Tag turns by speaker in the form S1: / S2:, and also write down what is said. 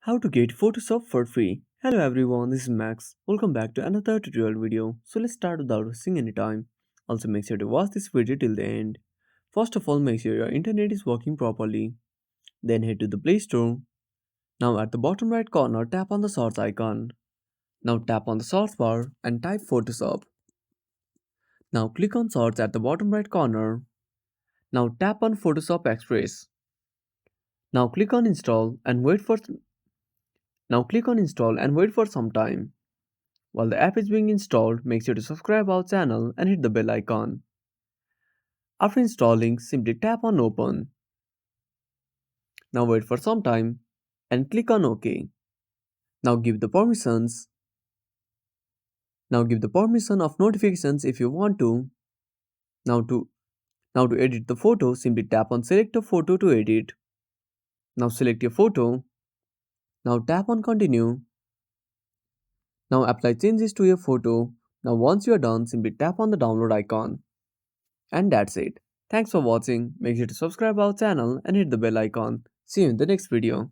S1: How to get Photoshop for free. Hello everyone, this is Max. Welcome back to another tutorial video. So let's start without wasting any time. Also make sure to watch this video till the end. First of all, make sure your internet is working properly. Then head to the Play Store. Now at the bottom right corner, tap on the search icon. Now tap on the search bar and type Photoshop. Now click on search at the bottom right corner. Now tap on Photoshop Express. Now click on install and wait for some time. While the app is being installed, make sure to subscribe our channel and hit the bell icon. After installing, simply tap on open. Now wait for some time and click on OK. Now give the permissions. Now give the permission of notifications if you want to. Now to now to edit the photo, simply tap on select a photo to edit. Now select your photo. Now tap on continue. Now apply changes to your photo. Now once you are done, simply tap on the download icon. And that's it. Thanks for watching. Make sure to subscribe our channel and hit the bell icon. See you in the next video.